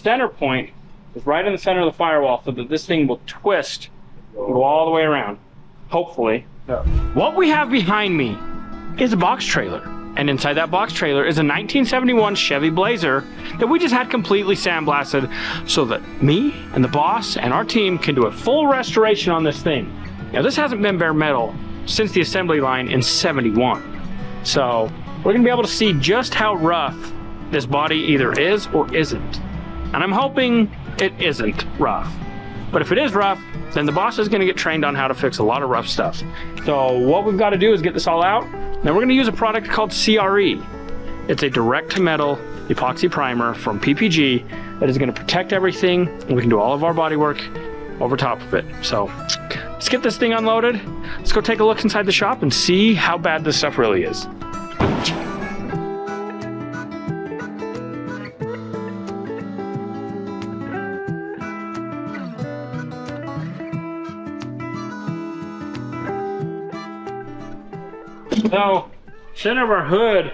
center point is right in the center of the firewall so that this thing will twist and go all the way around, hopefully. Yeah. What we have behind me is a box trailer. And inside that box trailer is a 1971 Chevy Blazer that we just had completely sandblasted so that me and the boss and our team can do a full restoration on this thing. Now this hasn't been bare metal since the assembly line in 71. So we're gonna be able to see just how rough this body either is or isn't. And I'm hoping it isn't rough. But if it is rough, then the boss is gonna get trained on how to fix a lot of rough stuff. So what we've gotta do is get this all out. Now we're gonna use a product called CRE. It's a direct-to-metal epoxy primer from PPG that is gonna protect everything, and we can do all of our body work over top of it. So let's get this thing unloaded. Let's go take a look inside the shop and see how bad this stuff really is. So, center of our hood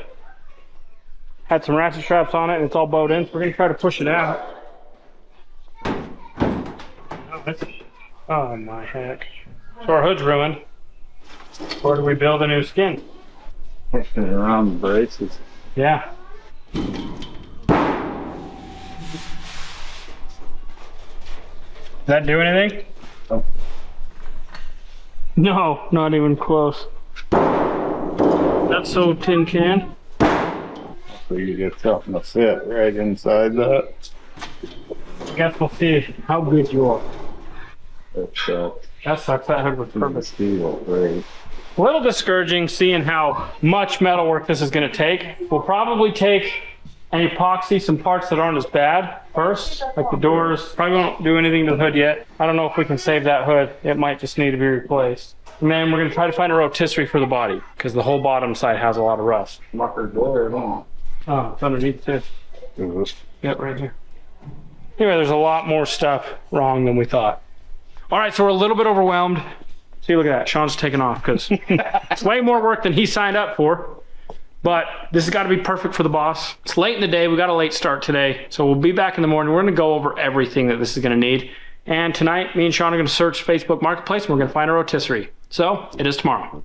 had some ratchet straps on it and it's all bowed in, so we're gonna try to push it out. Oh my heck. So our hood's ruined. Where do we build a new skin? Pushing it around the braces. Yeah. Does that do anything? Oh. No, not even close. That's so tin can. So you get something to fit right inside that. I guess we'll see how good you are. That sucks, that hood was perfect. Steel, right? A little discouraging seeing how much metal work this is going to take. We'll probably take and epoxy some parts that aren't as bad first, like the doors. Probably won't do anything to the hood yet. I don't know if we can save that hood. It might just need to be replaced. And then we're going to try to find a rotisserie for the body because the whole bottom side has a lot of rust. Mucker door, huh? Oh, it's underneath this. Is Yep, right here. Anyway, there's a lot more stuff wrong than we thought. All right, so we're a little bit overwhelmed. See, look at that. Sean's taking off because it's way more work than he signed up for. But this has got to be perfect for the boss. It's late in the day. We got a late start today. So we'll be back in the morning. We're going to go over everything that this is going to need. And tonight, me and Sean are going to search Facebook Marketplace and we're going to find a rotisserie. So it is tomorrow.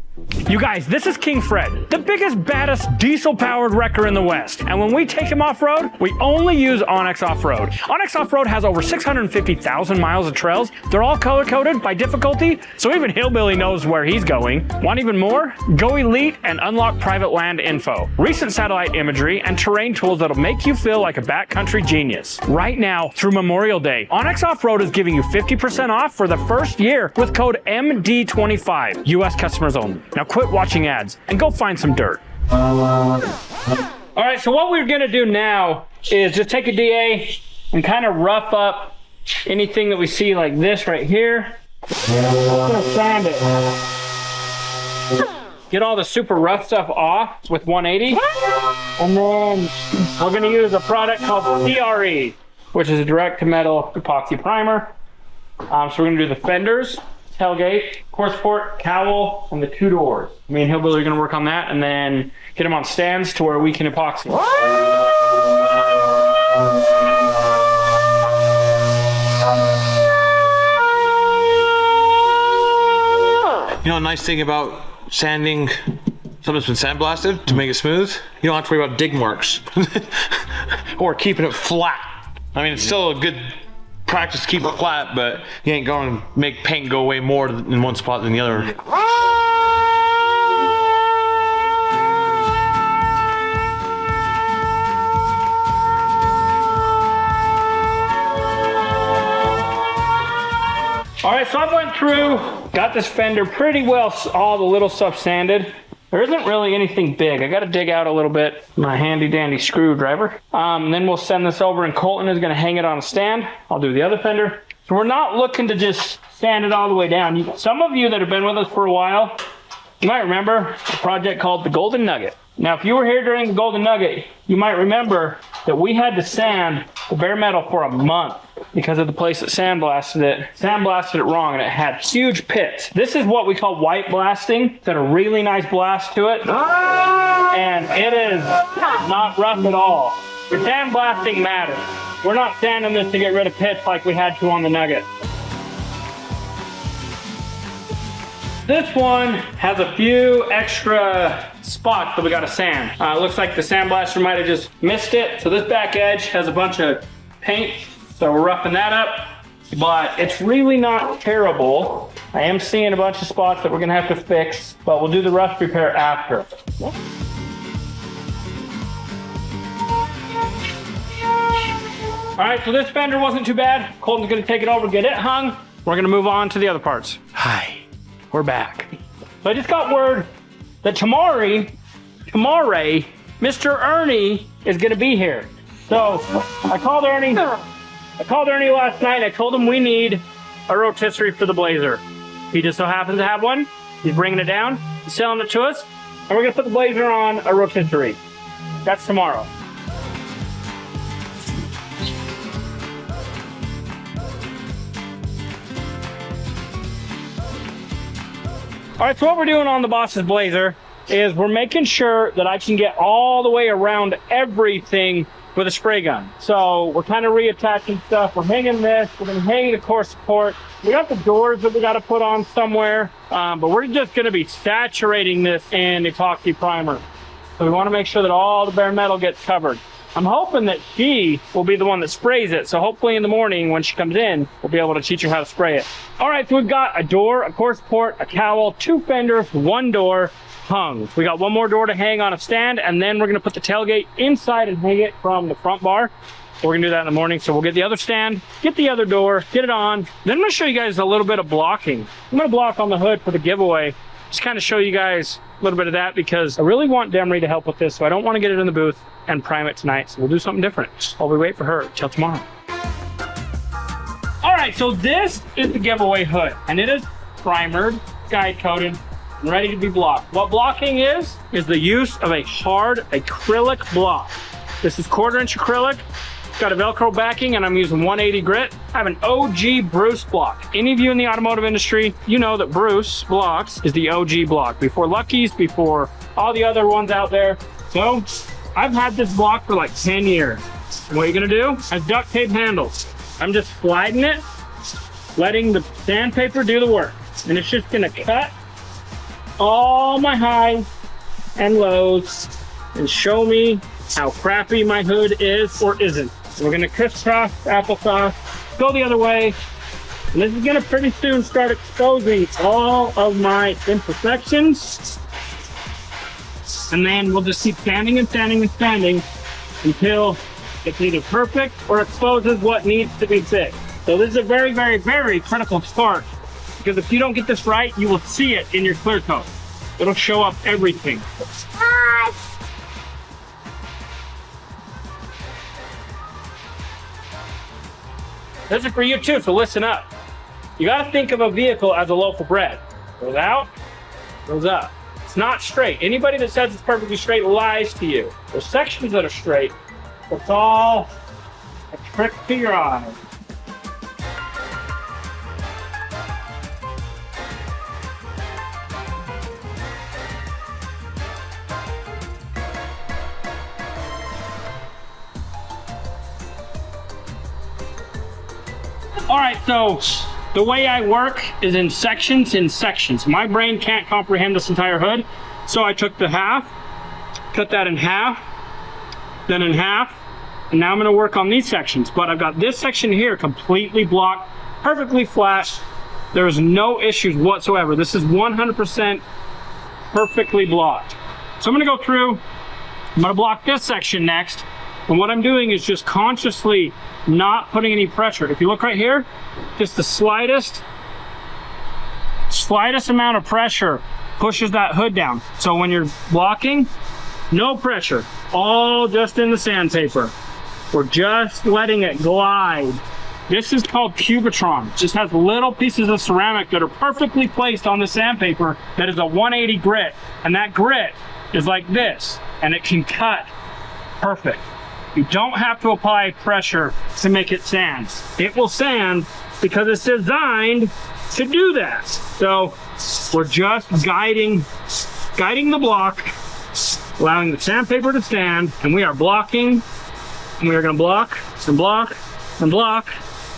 You guys, this is King Fred, the biggest, baddest diesel-powered wrecker in the West. And when we take him off-road, we only use Onyx OffRoad. Onyx OffRoad has over 650,000 miles of trails. They're all color-coded by difficulty, so even Hillbilly knows where he's going. Want even more? Go Elite and unlock private land info, recent satellite imagery, and terrain tools that'll make you feel like a backcountry genius. Right now, through Memorial Day, Onyx OffRoad is giving you 50% off for the first year with code MD25. U.S. customers only. Now quit watching ads and go find some dirt. All right, so what we're gonna do now is just take a DA and kind of rough up anything that we see like this right here. I'm gonna sand it. Get all the super rough stuff off with 180. And then we're gonna use a product called CRE, which is a direct-to-metal epoxy primer. So we're gonna do the fenders, tailgate, core support, cowl, and the two doors. Me and Hillbilly are gonna work on that and then get them on stands to where we can epoxy. You know, a nice thing about sanding something that's been sandblasted to make it smooth, you don't have to worry about dig marks or keeping it flat. I mean, it's still a good practice to keep it flat, but you ain't going to make paint go away more in one spot than the other. All right, so I went through, got this fender pretty well, all the little stuff sanded. There isn't really anything big. I got to dig out a little bit, my handy dandy screwdriver. Then we'll send this over and Colton is going to hang it on a stand. I'll do the other fender. So we're not looking to just sand it all the way down. Some of you that have been with us for a while, you might remember a project called the Golden Nugget. Now, if you were here during the Golden Nugget, you might remember that we had to sand the bare metal for a month because of the place that sandblasted it wrong and it had huge pits. This is what we call white blasting. It's got a really nice blast to it. And it is not rough at all. Your sandblasting matters. We're not sanding this to get rid of pits like we had to on the Nugget. This one has a few extra spots that we gotta sand. It looks like the sandblaster might have just missed it. So this back edge has a bunch of paint, so we're roughing that up. But it's really not terrible. I am seeing a bunch of spots that we're gonna have to fix, but we'll do the rust repair after. All right, so this fender wasn't too bad. Colton's gonna take it over, get it hung. We're gonna move on to the other parts. Hi, we're back. So I just got word that tomorrow, Mr. Ernie is gonna be here. So I called Ernie last night. I told him we need a rotisserie for the Blazer. He just so happens to have one. He's bringing it down, he's selling it to us, and we're gonna put the Blazer on a rotisserie. That's tomorrow. All right, so what we're doing on the boss's Blazer is we're making sure that I can get all the way around everything with a spray gun. So we're kind of reattaching stuff. We're hanging this, we're gonna hang the core support. We got the doors that we gotta put on somewhere, but we're just gonna be saturating this in epoxy primer. So we wanna make sure that all the bare metal gets covered. I'm hoping that she will be the one that sprays it. So hopefully in the morning when she comes in, we'll be able to teach her how to spray it. All right, so we've got a door, a core support, a cowl, 2 fenders, 1 door hung. We got 1 more door to hang on a stand, and then we're gonna put the tailgate inside and hang it from the front bar. We're gonna do that in the morning. So we'll get the other stand, get the other door, get it on. Then I'm gonna show you guys a little bit of blocking. I'm gonna block on the hood for the giveaway. Just kind of show you guys a little bit of that because I really want Demri to help with this. So I don't want to get it in the booth and prime it tonight. So we'll do something different while we wait for her till tomorrow. All right, so this is the giveaway hood, and it is primered, guide coated, and ready to be blocked. What blocking is the use of a hard acrylic block. This is 1/4 inch acrylic. It's got a Velcro backing, and I'm using 180 grit. I have an OG Bruce block. Any of you in the automotive industry, you know that Bruce blocks is the OG block. Before Lucky's, before all the other ones out there. So I've had this block for like 10 years. And what you're gonna do is duct tape handles. I'm just sliding it, letting the sandpaper do the work. And it's just gonna cut all my highs and lows and show me how crappy my hood is or isn't. We're gonna crisscross applesauce, go the other way, and this is gonna pretty soon start exposing all of my imperfections. And then we'll just keep sanding and sanding and sanding until it's either perfect or exposes what needs to be fixed. So this is a very, very, very critical part because if you don't get this right, you will see it in your clear coat. It'll show up everything. This is for you too, so listen up. You gotta think of a vehicle as a loaf of bread. Goes out, goes up. It's not straight. Anybody that says it's perfectly straight lies to you. There's sections that are straight. It's all a trick to your eye. All right, so the way I work is in sections. My brain can't comprehend this entire hood. So I took the half, cut that in half, then in half, and now I'm gonna work on these sections. But I've got this section here completely blocked, perfectly flat. There's no issues whatsoever. This is 100% perfectly blocked. So I'm gonna go through, I'm gonna block this section next. And what I'm doing is just consciously not putting any pressure. If you look right here, just the slightest amount of pressure pushes that hood down. So when you're blocking, no pressure, all just in the sandpaper. We're just letting it glide. This is called Cubitron. It just has little pieces of ceramic that are perfectly placed on the sandpaper that is a 180 grit. And that grit is like this, and it can cut perfect. You don't have to apply pressure to make it sand. It will sand because it's designed to do that. So we're just guiding the block, allowing the sandpaper to stand, and we are blocking And we are gonna block and block and block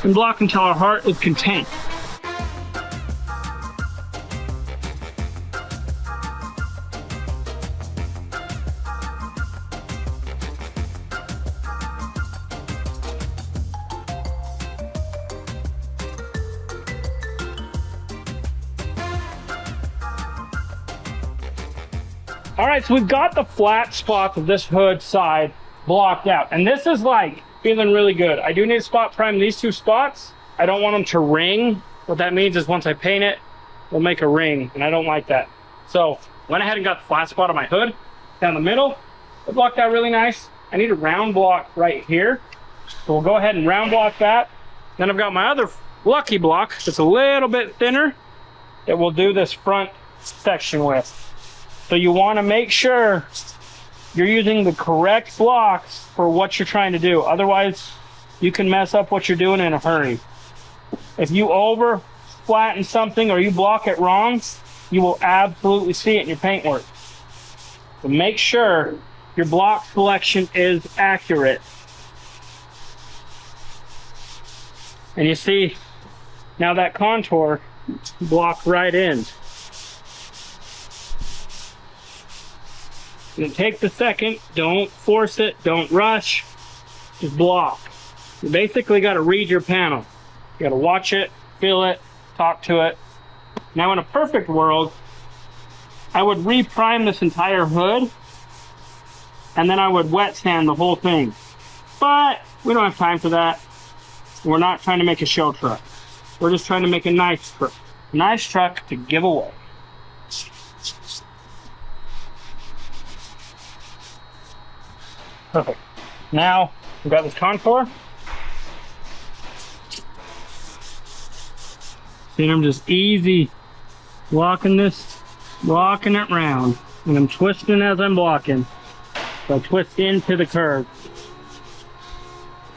and block until our heart is content. All right, so we've got the flat spots of this hood side blocked out. And this is like feeling really good. I do need to spot prime these two spots. I don't want them to ring. What that means is once I paint it, it'll make a ring, and I don't like that. So went ahead and got the flat spot of my hood down the middle. It blocked out really nice. I need a round block right here. So we'll go ahead and round block that. Then I've got my other lucky block that's a little bit thinner that we'll do this front section with. So you want to make sure you're using the correct blocks for what you're trying to do. Otherwise, you can mess up what you're doing in a hurry. If you over flatten something or you block it wrong, you will absolutely see it in your paintwork. So make sure your block selection is accurate. And you see, now that contour blocked right in. And take the second, don't force it, don't rush, just block. You basically got to read your panel. You got to watch it, feel it, talk to it. Now in a perfect world, I would re-prime this entire hood and then I would wet sand the whole thing. But we don't have time for that. We're not trying to make a show truck. We're just trying to make a nice truck. Nice truck to give away. Perfect. Now we've got this contour. See, I'm just easy walking it round, and I'm twisting as I'm blocking. So I twist into the curve,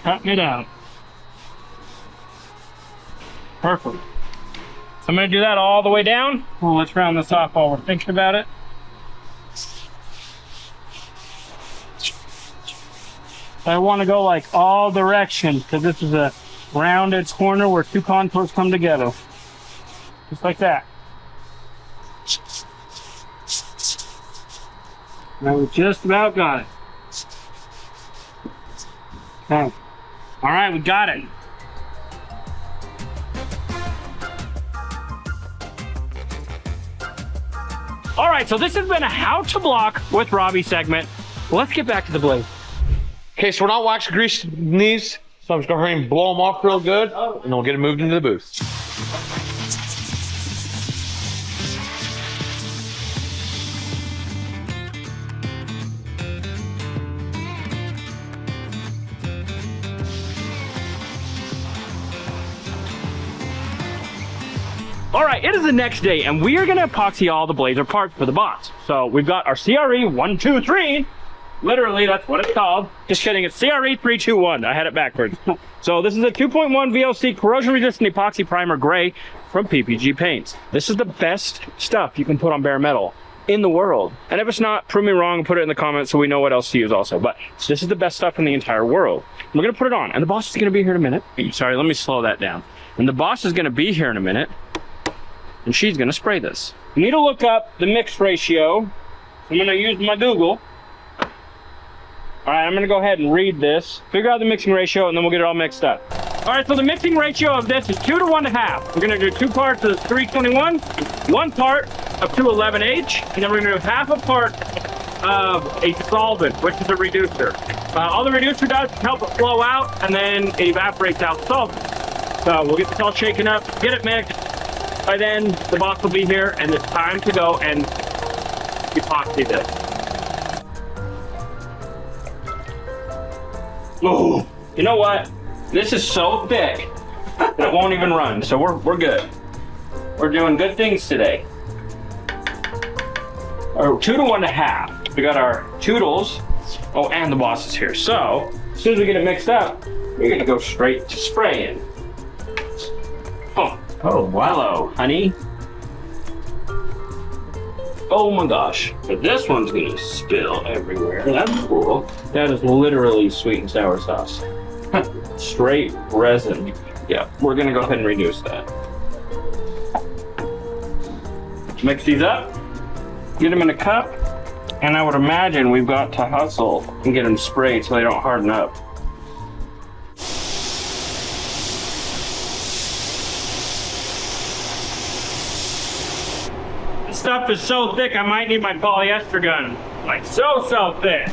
cutting it out. Perfect. So I'm going to do that all the way down. Well, let's round this off while we're thinking about it. I want to go like all directions because this is a rounded corner where two contours come together. Just like that. Now we just about got it. Okay. All right, we got it. All right, so this has been a how to block with Robby segment. Let's get back to the blade. Okay, so we're not wax greasing these, so I'm just gonna hurry and blow them off real good, and then we'll get it moved into the booth. All right, it is the next day, and we are gonna epoxy all the blazer parts for the box. So we've got our CRE 123. Literally, that's what it's called. Just kidding, it's CRE 321. I had it backwards. So this is a 2.1 VOC corrosion-resistant epoxy primer gray from PPG Paints. This is the best stuff you can put on bare metal in the world. And if it's not, prove me wrong and put it in the comments so we know what else to use also. But this is the best stuff in the entire world. We're gonna put it on, and the boss is gonna be here in a minute. Sorry, let me slow that down. And the boss is gonna be here in a minute, and she's gonna spray this. You need to look up the mix ratio. I'm gonna use my Google. All right, I'm gonna go ahead and read this, figure out the mixing ratio, and then we'll get it all mixed up. All right, so the mixing ratio of this is 2 to 1.5. We're gonna do 2 parts of 321, 1 part of 211H, and then we're gonna do half a part of a solvent, which is a reducer. All the reducer does is help it flow out, and then it evaporates out the solvent. So we'll get this all shaken up, get it mixed. By then, the boss will be here, and it's time to go and epoxy this. Oh, you know what? This is so thick that it won't even run, so we're good. We're doing good things today. Or 2 to 1.5. We got our toodles. Oh, and the boss is here. So, as soon as we get it mixed up, we're gonna go straight to spraying. Oh, Oh, wow. hello, honey. Oh my gosh. But this one's gonna spill everywhere. That's cool. That is literally sweet and sour sauce. Straight resin. Yeah, we're gonna go ahead and reduce that. Mix these up, get them in a cup, and I would imagine we've got to hustle and get them sprayed so they don't harden up. This stuff is so thick I might need my polyester gun. Like so thick.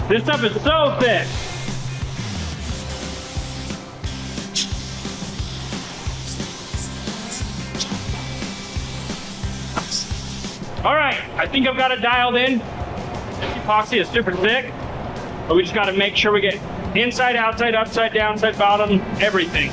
This stuff is so thick. All right, I think I've got it dialed in. This epoxy is super thick, but we just got to make sure we get inside, outside, upside, downside, bottom, everything.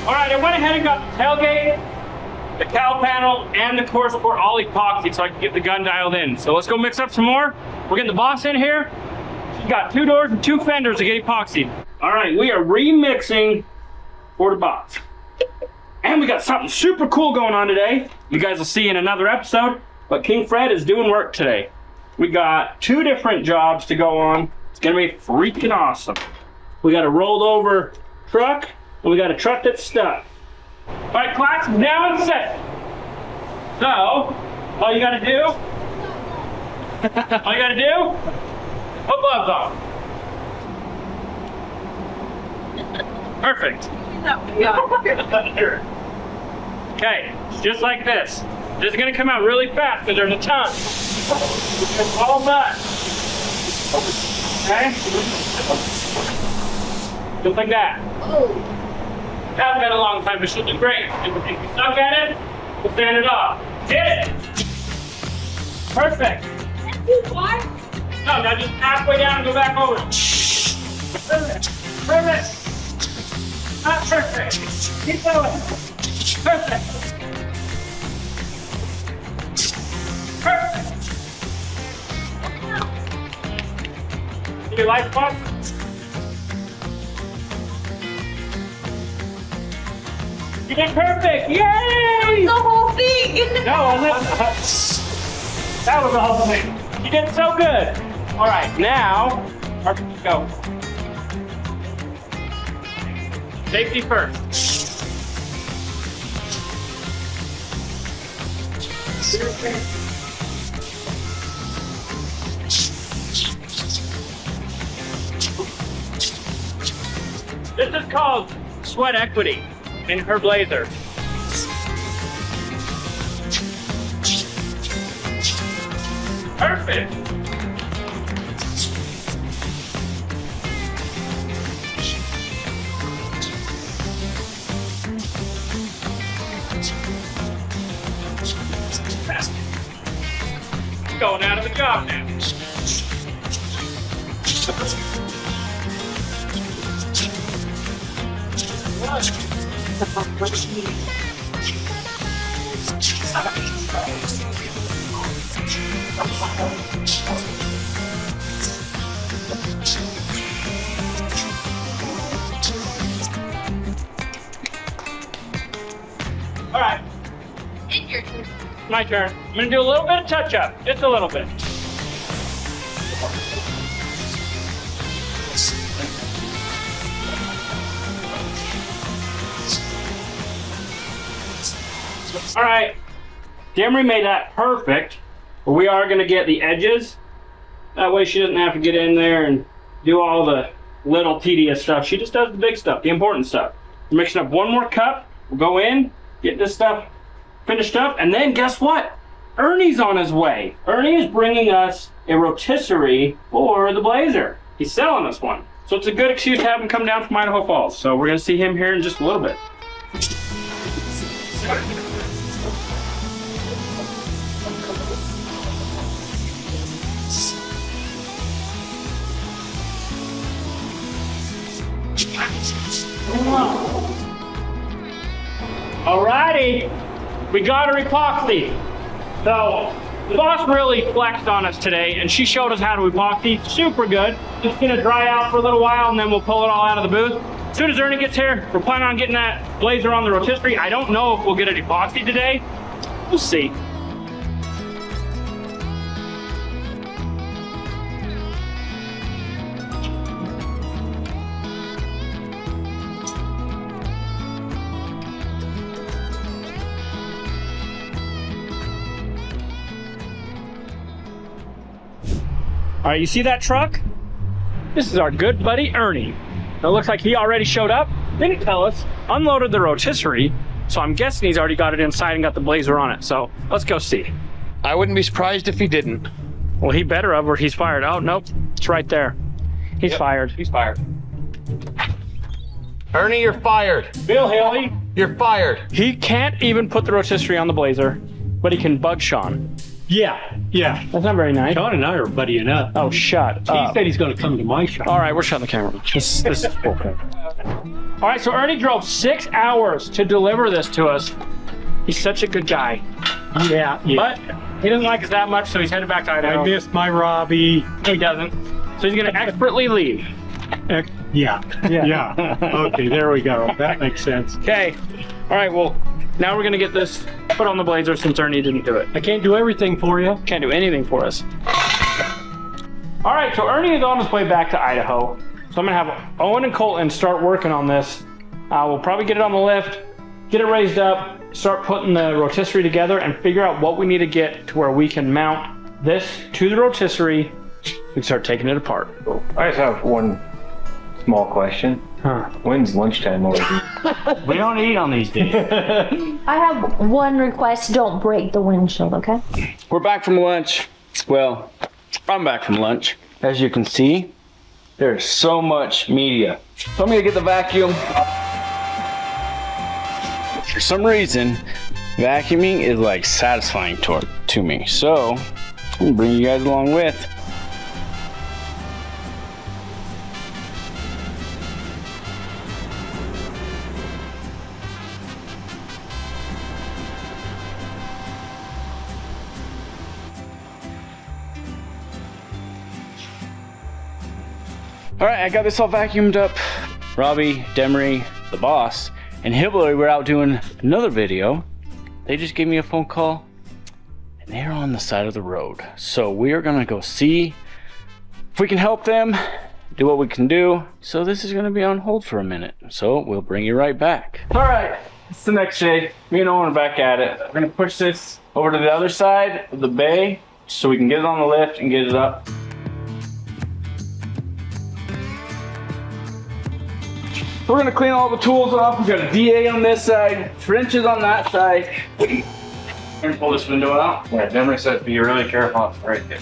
All right, I went ahead and got the tailgate, the cowl panel, and the core support all epoxy so I can get the gun dialed in. So let's go mix up some more. We're getting the boss in here. She's got 2 doors and 2 fenders to get epoxied. All right, we are remixing for the box. And we got something super cool going on today. You guys will see in another episode, but King Fred is doing work today. We got 2 different jobs to go on. It's gonna be freaking awesome. We got a rolled over truck, and we got a truck that's stuck. All right, class, now it's set. So, all you gotta do, put gloves on. Perfect. Okay, just like this. This is gonna come out really fast because there's a ton. It's all done. Okay? Just like that. That's been a long time, but she'll do great. If you suck at it, we'll stand it off. Get it! Perfect. What? No, now just halfway down and go back over. Perfect. Perfect. Not perfect. Keep going. Perfect. Perfect. Your life box? You did perfect! Yay! The whole thing! No, that was the whole thing. You did so good. All right, now, go. Safety first. This is called sweat equity in her blazer. Perfect. Going out of the job now. All right. It's your turn. My turn. I'm gonna do a little bit of touch up, just a little bit. All right, Demri made that perfect, but we are gonna get the edges. That way she doesn't have to get in there and do all the little tedious stuff. She just does the big stuff, the important stuff. We're mixing up one more cup. We'll go in, get this stuff finished up, and then guess what? Ernie's on his way. Ernie is bringing us a rotisserie for the Blazer. He's selling us one. So it's a good excuse to have him come down from Idaho Falls. So we're gonna see him here in just a little bit. Alrighty, we got her epoxy. So the boss really flexed on us today, and she showed us how to epoxy. Super good. Just gonna dry out for a little while, and then we'll pull it all out of the booth. As soon as Ernie gets here, we're planning on getting that Blazer on the rotisserie. I don't know if we'll get it epoxy today. We'll see. All right, you see that truck? This is our good buddy Ernie. It looks like he already showed up, didn't tell us, unloaded the rotisserie, so I'm guessing he's already got it inside and got the Blazer on it. So let's go see. I wouldn't be surprised if he didn't. Well, he better have, or he's fired. Oh, nope, it's right there. He's fired. He's fired. Ernie, you're fired. Bill Haley. You're fired. He can't even put the rotisserie on the Blazer, but he can bug Sean. Yeah. That's not very nice. Sean and I are buddying up. Oh, shut He up. said he's going to come to my shop. All right, we're shutting the camera. This is okay. All right, so Ernie drove 6 hours to deliver this to us. He's such a good guy. Yeah. But he doesn't like us that much, so he's headed back to Idaho. I missed my Robby. No, he doesn't. So he's gonna expertly leave. Yeah. Okay, there we go. That makes sense. Okay. All right, well, now we're gonna get this put on the Blazer since Ernie didn't do it. I can't do everything for you. Can't do anything for us. All right, so Ernie is on his way back to Idaho. So I'm gonna have Owen and Colton start working on this. We'll probably get it on the lift, get it raised up, start putting the rotisserie together, and figure out what we need to get to where we can mount this to the rotisserie. We can start taking it apart. I just have one small question. When's lunchtime already? We don't eat on these days. I have one request. Don't break the windshield, okay? We're back from lunch. Well, I'm back from lunch. As you can see, there's so much media. So I'm gonna get the vacuum. For some reason, vacuuming is like satisfying to me. So I'm gonna bring you guys along with. All right, I got this all vacuumed up. Robby, Demri, the boss, and Hillbilly were out doing another video. They just gave me a phone call, and they're on the side of the road. So we are gonna go see if we can help them, do what we can do. So this is gonna be on hold for a minute. So we'll bring you right back. All right, it's the next day. Me and Owen are back at it. We're gonna push this over to the other side of the bay so we can get it on the lift and get it up. We're gonna clean all the tools off. We've got a DA on this side, trenches on that side. We're gonna pull this window out. Yeah, Demri said be really careful right there.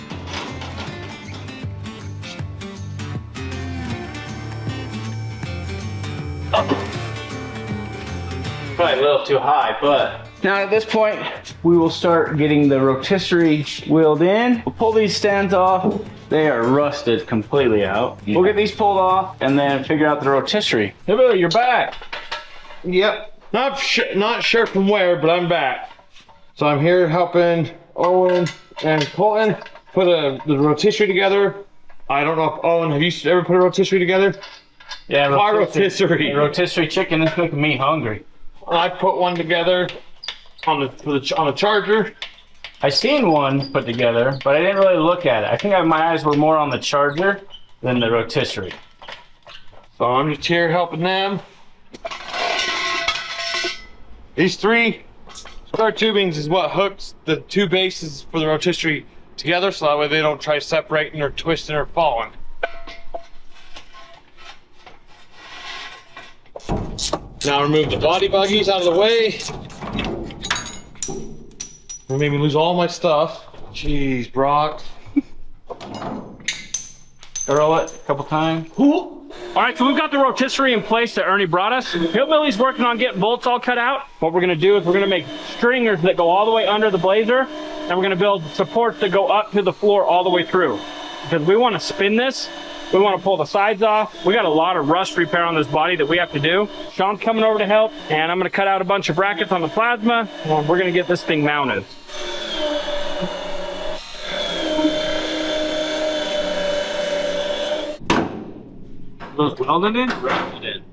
Probably a little too high, but. Now at this point, we will start getting the rotisserie wheeled in. We'll pull these stands off. They are rusted completely out. We'll get these pulled off and then figure out the rotisserie. Hey Billy, you're back. Yep. Not sure from where, but I'm back. So I'm here helping Owen and Colton put the rotisserie together. I don't know if Owen, have you ever put a rotisserie together? Yeah, rotisserie. Rotisserie chicken is making me hungry. I put one together on the charger. I seen one put together, but I didn't really look at it. I think my eyes were more on the charger than the rotisserie. So I'm just here helping them. These 3 square tubings is what hooks the 2 bases for the rotisserie together, so that way they don't try separating or twisting or falling. Now remove the body buggies out of the way. It made me lose all my stuff. Jeez, Brock. Roll it a couple times. All right, so we've got the rotisserie in place that Ernie brought us. Hillbilly's working on getting bolts all cut out. What we're gonna do is we're gonna make stringers that go all the way under the blazer, and we're gonna build supports that go up to the floor all the way through. Because we wanna spin this, we wanna pull the sides off. We got a lot of rust repair on this body that we have to do. Sean's coming over to help, and I'm gonna cut out a bunch of brackets on the plasma, and we're gonna get this thing mounted. Those welded in? Welded in.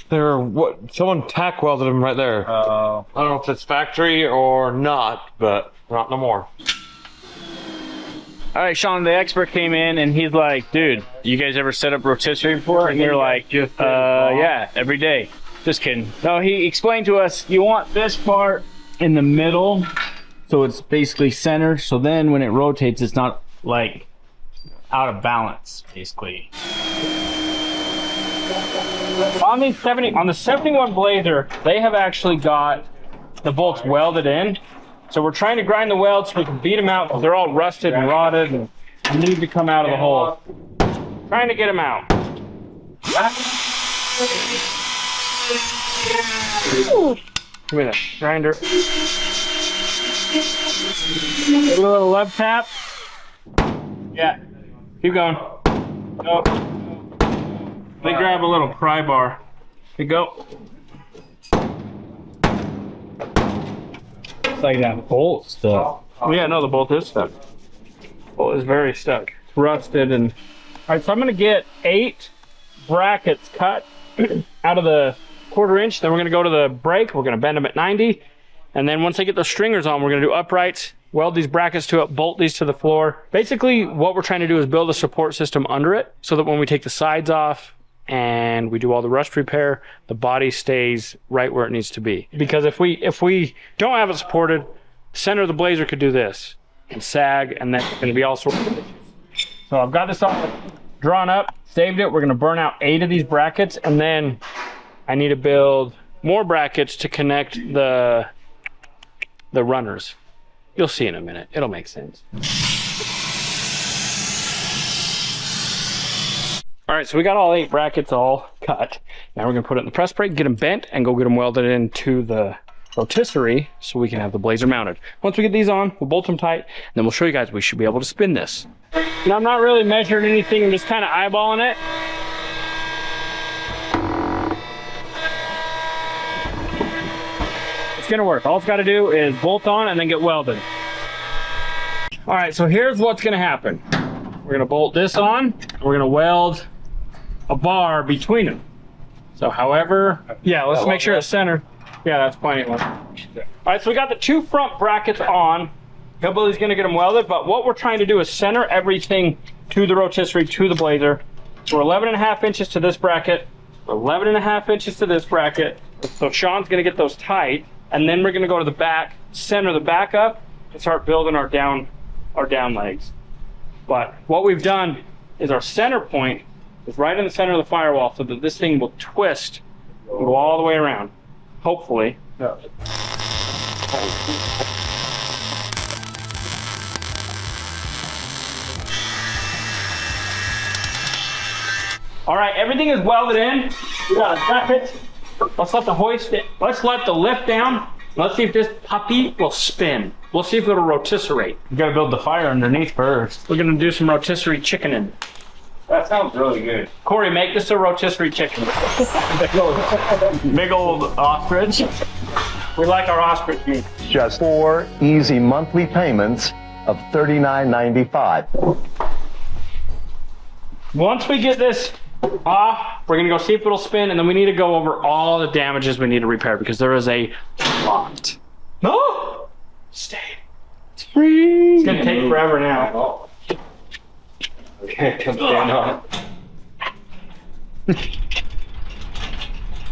They're what? Someone tack welded them right there. I don't know if it's factory or not, but not no more. All right, Sean, the expert came in and he's like, dude, you guys ever set up rotisserie before? And you're like, yeah, every day. Just kidding. No, he explained to us, you want this part in the middle, so it's basically center. So then when it rotates, it's not like out of balance, basically. On the 71 Blazer, they have actually got the bolts welded in. So we're trying to grind the welds so we can beat them out because they're all rusted and rotted and need to come out of the hole. Trying to get them out. Give me that grinder. Give it a little love tap. Yeah. Keep going. Go. Let me grab a little pry bar. Here you go. It's like that bolt stuff. Oh yeah, no, the bolt is stuck. Bolt is very stuck. It's rusted and... Alright, so I'm gonna get 8 brackets cut out of the 1/4 inch. Then we're gonna go to the brake. We're gonna bend them at 90. And then once I get those stringers on, we're gonna do uprights, weld these brackets to it, bolt these to the floor. Basically, what we're trying to do is build a support system under it so that when we take the sides off and we do all the rust repair, the body stays right where it needs to be. Because if we don't have it supported, center of the blazer could do this and sag, and then it's gonna be all sorts of issues. So I've got this all drawn up, saved it. We're gonna burn out 8 of these brackets, and then I need to build more brackets to connect the runners. You'll see in a minute, it'll make sense. All right, so we got all 8 brackets all cut. Now we're gonna put it in the press brake, get them bent, and go get them welded into the rotisserie so we can have the blazer mounted. Once we get these on, we'll bolt them tight, and then we'll show you guys we should be able to spin this. Now I'm not really measuring anything, I'm just kind of eyeballing it. It's gonna work. All it's gotta do is bolt on and then get welded. All right, so here's what's gonna happen. We're gonna bolt this on, and we're gonna weld a bar between them. So however, yeah, let's make sure it's centered. Yeah, that's plenty of one. All right, so we got the 2 front brackets on. Hillbilly's gonna get them welded, but what we're trying to do is center everything to the rotisserie, to the blazer. So we're 11.5 inches to this bracket, we're 11.5 inches to this bracket. So Sean's gonna get those tight, and then we're gonna go to the back, center the back up, and start building our down legs. But what we've done is our center point is right in the center of the firewall so that this thing will twist and go all the way around. Hopefully. No. All right, everything is welded in. We got a bracket. Let's let the hoist it. Let's let the lift down. Let's see if this puppy will spin. We'll see if it'll rotisserie. We gotta build the fire underneath first. We're gonna do some rotisserie chickening. That sounds really good. Corey, make this a rotisserie chicken. Big old ostrich. We like our ostrich meat. Just 4 easy monthly payments of $39.95. Once we get this off, we're gonna go see if it'll spin, and then we need to go over all the damages we need to repair because there is a lot. No! Stay. It's free. It's gonna take forever now. Okay, come stand on.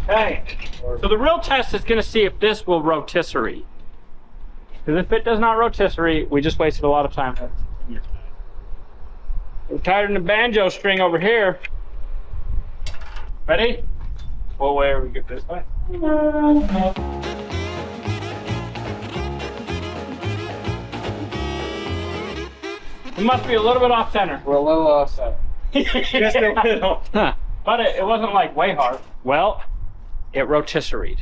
Okay. So the real test is gonna see if this will rotisserie. Because if it does not rotisserie, we just wasted a lot of time. We're tighter than the banjo string over here. Ready? What way are we get this way? It must be a little bit off center. We're a little offset. Just a little. But it wasn't like way hard. Well, it rotisseried.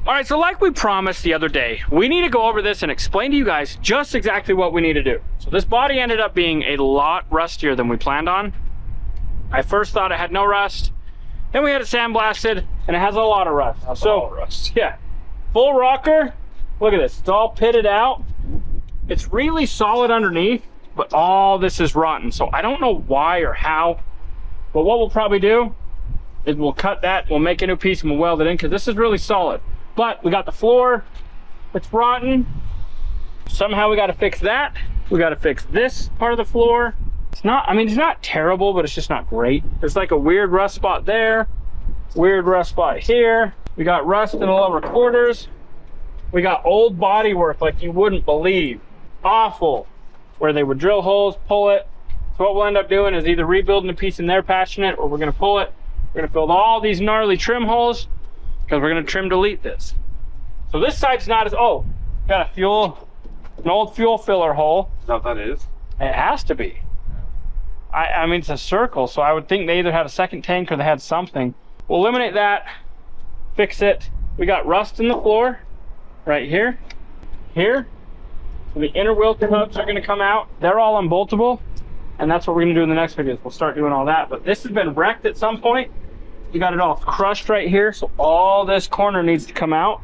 All right, so like we promised the other day, we need to go over this and explain to you guys just exactly what we need to do. So this body ended up being a lot rustier than we planned on. I first thought it had no rust. Then we had it sandblasted, and it has a lot of rust. Rust. Yeah, full rocker. Look at this, it's all pitted out. It's really solid underneath, but all this is rotten. So I don't know why or how, but what we'll probably do is we'll cut that, we'll make a new piece, and we'll weld it in, because this is really solid. But we got the floor, it's rotten. Somehow we got to fix that. We got to fix this part of the floor. It's not, I mean, it's not terrible, but it's just not great. There's like a weird rust spot there, weird rust spot here. We got rust in the lower quarters. We got old bodywork like you wouldn't believe. Awful. Where they would drill holes, pull it. So what we'll end up doing is either rebuilding a piece in there, patching it, or we're gonna pull it. We're gonna fill all these gnarly trim holes, because we're gonna trim delete this. So this side's not as, oh, got an old fuel filler hole. Is that what that is? It has to be. I mean, it's a circle, so I would think they either had a second tank or they had something. We'll eliminate that, fix it. We got rust in the floor, right here, here. So the inner wheel hubs are gonna come out. They're all unboltable, and that's what we're gonna do in the next videos. We'll start doing all that, but this has been wrecked at some point. We got it all crushed right here, so all this corner needs to come out.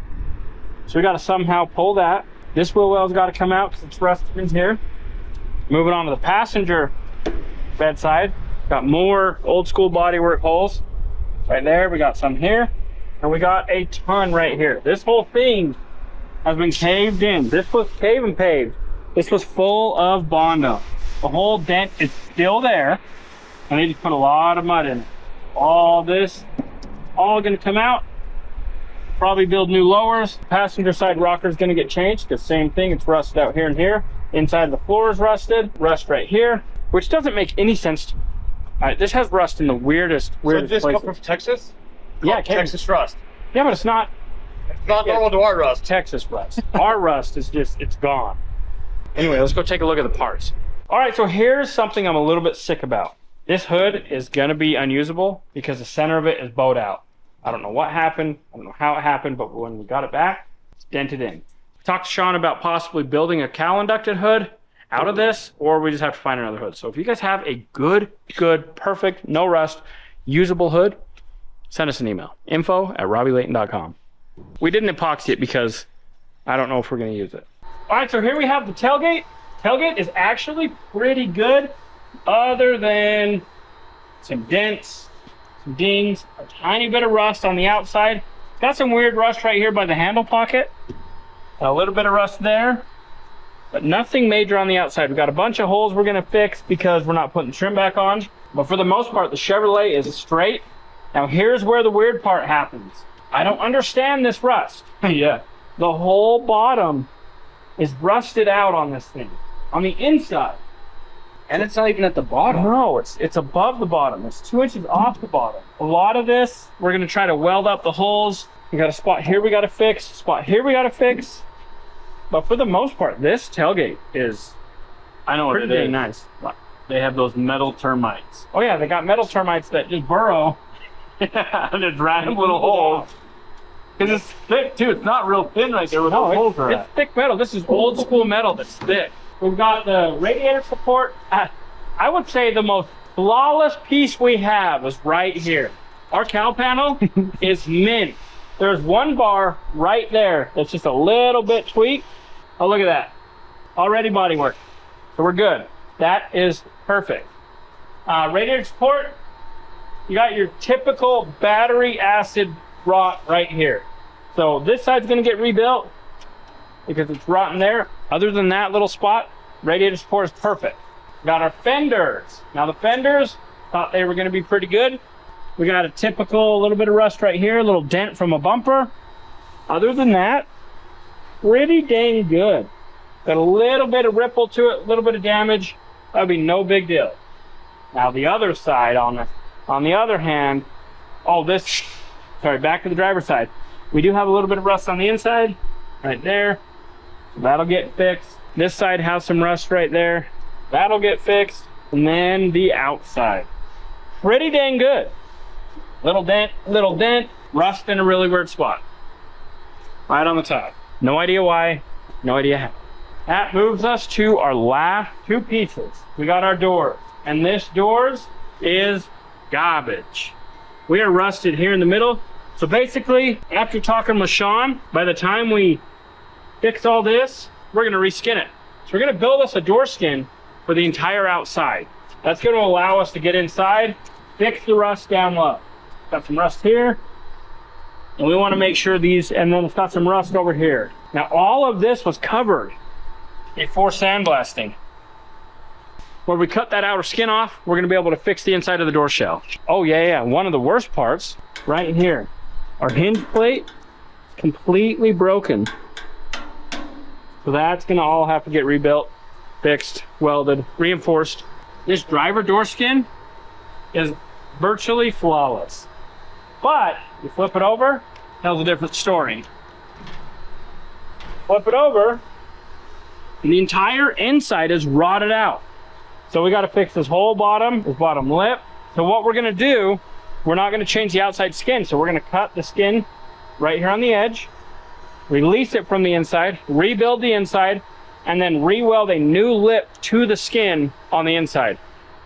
So we gotta somehow pull that. This wheel well's gotta come out because it's rusted in here. Moving on to the passenger bedside. Got more old school bodywork holes right there. We got some here, and we got a ton right here. This whole thing has been caved in. This was cave and paved. This was full of Bondo. The whole dent is still there, and they just put a lot of mud in it. All this, all gonna come out. Probably build new lowers. Passenger side rocker is gonna get changed, because same thing, it's rusted out here and here. Inside the floor is rusted, rust right here, which doesn't make any sense to me. All right, this has rust in the weirdest So this places. come from Texas? Yeah, Texas rust. Yeah, but it's not It's not normal to our rust. Texas rust. Our rust is just, it's gone. Anyway, let's go take a look at the parts. All right, so here's something I'm a little bit sick about. This hood is gonna be unusable because the center of it is bowed out. I don't know what happened, I don't know how it happened, but when we got it back, it's dented in. We talked to Sean about possibly building a cowl inducted hood out of this, or we just have to find another hood. So if you guys have a good, perfect, no rust, usable hood, send us an email, info@robbylayton.com. We didn't epoxy it because I don't know if we're gonna use it. All right, so here we have the tailgate. Tailgate is actually pretty good, other than some dents, some dings, a tiny bit of rust on the outside. Got some weird rust right here by the handle pocket. A little bit of rust there, but nothing major on the outside. We got a bunch of holes we're gonna fix because we're not putting trim back on. But for the most part, the Chevrolet is straight. Now here's where the weird part happens. I don't understand this rust. Yeah. The whole bottom is rusted out on this thing, on the inside. And it's not even at the bottom. No, it's above the bottom. It's 2 inches off the bottom. A lot of this, we're gonna try to weld up the holes. We got a spot here we gotta fix, spot here we gotta fix. But for the most part, this tailgate is I know what pretty it dang is. nice. They have those metal termites. Oh yeah, they got metal termites that just burrow And there's random little holes. Because it's thick too. It's not real thin right there with those holes are it's at. thick metal. This is old school metal that's thick. We've got the radiator support. I would say the most flawless piece we have is right here. Our cowl panel is mint. There's one bar right there that's just a little bit tweaked. Oh, look at that. Already bodywork. So we're good. That is perfect. Radiator support, you got your typical battery acid rot right here. So this side's gonna get rebuilt because it's rotten there. Other than that little spot, radiator support is perfect. Got our fenders. Now the fenders, thought they were gonna be pretty good. We got a typical little bit of rust right here, a little dent from a bumper. Other than that, pretty dang good. Got a little bit of ripple to it, a little bit of damage. That'd be no big deal. Now the other side, on the other hand, back to the driver's side. We do have a little bit of rust on the inside, right there. So that'll get fixed. This side has some rust right there. That'll get fixed. And then the outside. Pretty dang good. Little dent, rust in a really weird spot. Right on the top. No idea why, no idea how. That moves us to our last two pieces. We got our doors, and this doors is garbage. We are rusted here in the middle. So basically, after talking with Sean, by the time we fix all this, we're gonna reskin it. So we're gonna build us a door skin for the entire outside. That's gonna allow us to get inside, fix the rust down low. Got some rust here, and we wanna make sure these, and then it's got some rust over here. Now all of this was covered before sandblasting. Where we cut that outer skin off, we're gonna be able to fix the inside of the door shell. Oh yeah, one of the worst parts, right in here. Our hinge plate is completely broken. So that's gonna all have to get rebuilt, fixed, welded, reinforced. This driver door skin is virtually flawless. But you flip it over, tells a different story. Flip it over, and the entire inside is rotted out. So we gotta fix this whole bottom, this bottom lip. So what we're gonna do, we're not gonna change the outside skin. So we're gonna cut the skin right here on the edge, release it from the inside, rebuild the inside, and then re-weld a new lip to the skin on the inside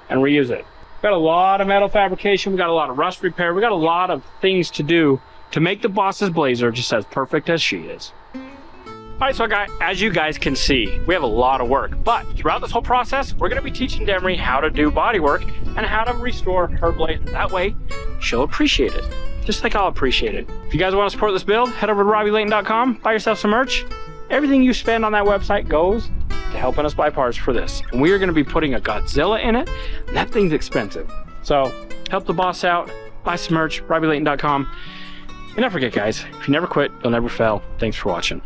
and reuse it. Got a lot of metal fabrication, we got a lot of rust repair, we got a lot of things to do to make the boss's blazer just as perfect as she is. All right, so guys, as you guys can see, we have a lot of work, but throughout this whole process, we're gonna be teaching Demri how to do body work and how to restore her blazer. That way, she'll appreciate it, just like I'll appreciate it. If you guys wanna support this build, head over to RobbyLayton.com, buy yourself some merch. Everything you spend on that website goes to helping us buy parts for this. And we are gonna be putting a Godzilla in it, and that thing's expensive. So help the boss out, buy some merch, RobbyLayton.com. And don't forget guys, if you never quit, you'll never fail. Thanks for watching.